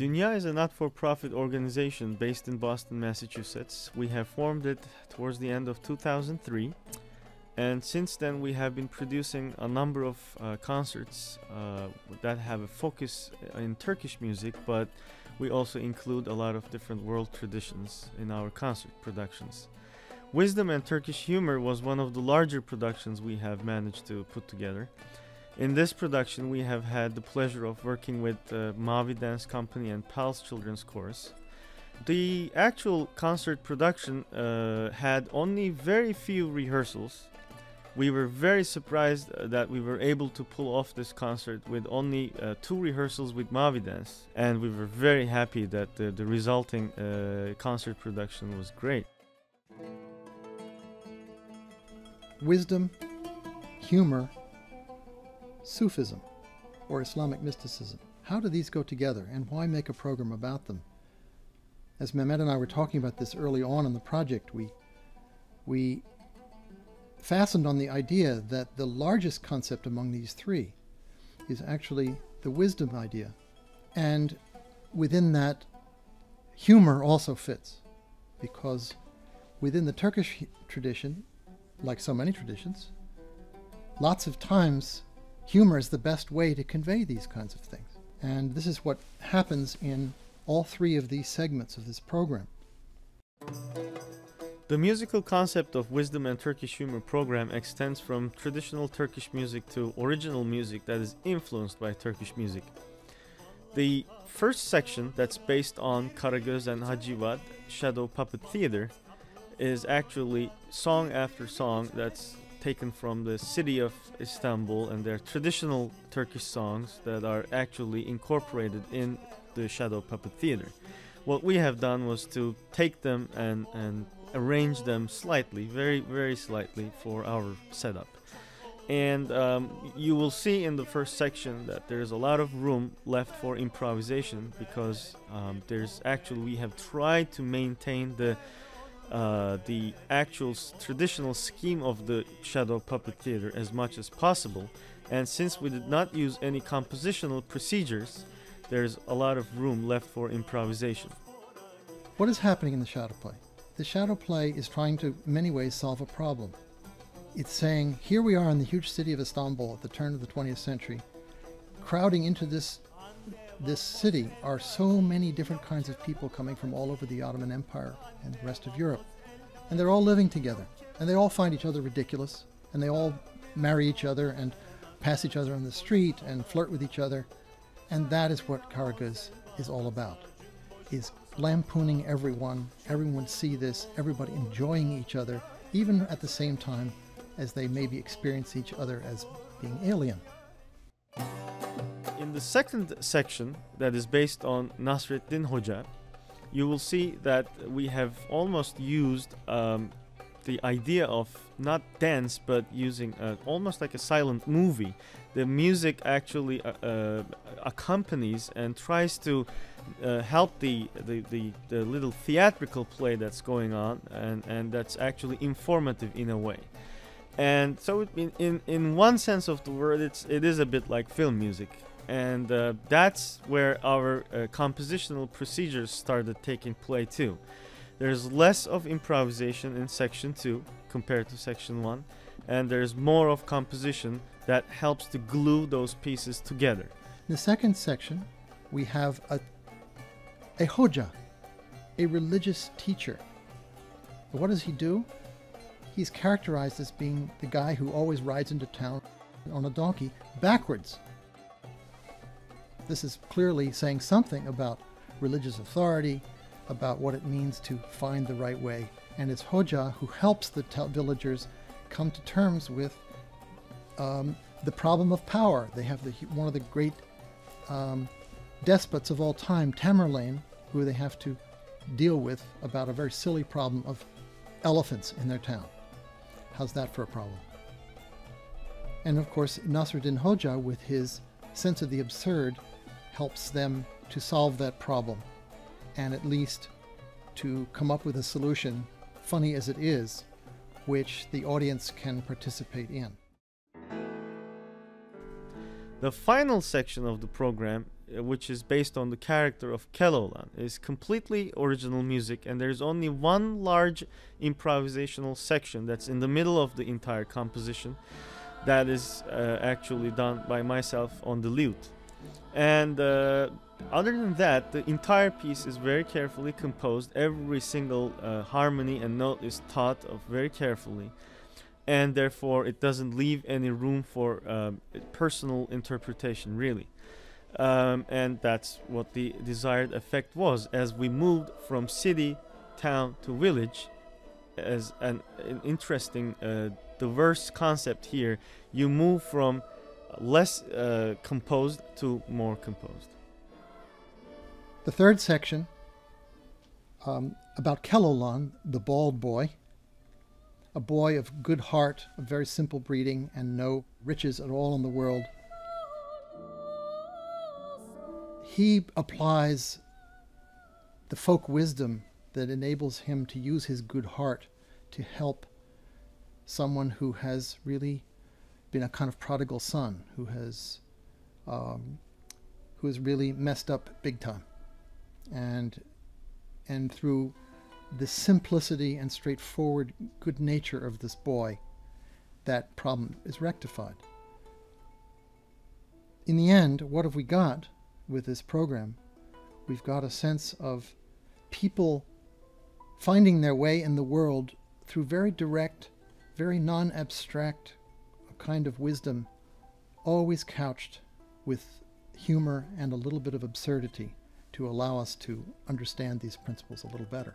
DÜNYA is a not-for-profit organization based in Boston, Massachusetts. We have formed it towards the end of 2003, and since then we have been producing a number of concerts that have a focus in Turkish music, but we also include a lot of different world traditions in our concert productions. Wisdom and Turkish Humor was one of the larger productions we have managed to put together. In this production, we have had the pleasure of working with Mavi Dance Company and Pals Children's Chorus. The actual concert production had only very few rehearsals. We were very surprised that we were able to pull off this concert with only 2 rehearsals with Mavi Dance, and we were very happy that the resulting concert production was great. Wisdom, humor, Sufism, or Islamic mysticism. How do these go together, and why make a program about them? As Mehmet and I were talking about this early on in the project, we fastened on the idea that the largest concept among these 3 is actually the wisdom idea. And within that, humor also fits, because within the Turkish tradition, like so many traditions, lots of times humor is the best way to convey these kinds of things. And this is what happens in all 3 of these segments of this program. The musical concept of Wisdom and Turkish Humor program extends from traditional Turkish music to original music that is influenced by Turkish music. The first section, that's based on Karagöz and Hacivat, Shadow Puppet Theater, is actually song after song that's taken from the city of Istanbul, and they're traditional Turkish songs that are actually incorporated in the Shadow Puppet Theater. What we have done was to take them and arrange them slightly, very slightly, for our setup. And you will see in the first section that there's a lot of room left for improvisation, because we have tried to maintain the actual traditional scheme of the Shadow Puppet Theater as much as possible. And since we did not use any compositional procedures, there's a lot of room left for improvisation. What is happening in the shadow play? The shadow play is trying to, in many ways, solve a problem. It's saying, here we are in the huge city of Istanbul at the turn of the 20th century. Crowding into this city are so many different kinds of people coming from all over the Ottoman Empire and the rest of Europe. And they're all living together. And they all find each other ridiculous. And they all marry each other and pass each other on the street and flirt with each other. And that is what Karagöz is all about, is lampooning everyone see this, everybody enjoying each other, even at the same time as they maybe experience each other as being alien. In the second section, that is based on Nasreddin Hoja, you will see that we have almost used the idea of not dance, but using almost like a silent movie. The music actually accompanies and tries to help the little theatrical play that's going on, and that's actually informative in a way. And so in one sense of the word, it is a bit like film music. And that's where our compositional procedures started taking play too. There's less of improvisation in section 2 compared to section 1, and there's more of composition that helps to glue those pieces together. In the second section, we have a Hoja, a religious teacher. What does he do? He's characterized as being the guy who always rides into town on a donkey backwards. This is clearly saying something about religious authority, about what it means to find the right way. And it's Hoja who helps the villagers come to terms with the problem of power. They have one of the great despots of all time, Tamerlane, who they have to deal with about a very silly problem of elephants in their town. How's that for a problem? And of course, Nasiruddin Hoja, with his sense of the absurd, helps them to solve that problem, and at least to come up with a solution, funny as it is, which the audience can participate in. The final section of the program which is based on the character of Keloğlan, is completely original music, and there's only one large improvisational section that's in the middle of the entire composition that is actually done by myself on the lute. And other than that, the entire piece is very carefully composed. Every single harmony and note is thought of very carefully, and therefore it doesn't leave any room for personal interpretation, really. And that's what the desired effect was. As we moved from city, town to village, as an interesting, diverse concept here, you move from less composed to more composed. The third section, about Keloğlan, the bald boy, a boy of good heart, of very simple breeding, and no riches at all in the world. He applies the folk wisdom that enables him to use his good heart to help someone who has really been a kind of prodigal son, who has really messed up big time. And through the simplicity and straightforward good nature of this boy, that problem is rectified. In the end, what have we got with this program? We've got a sense of people finding their way in the world through very direct, very non-abstract kind of wisdom, always couched with humor and a little bit of absurdity to allow us to understand these principles a little better.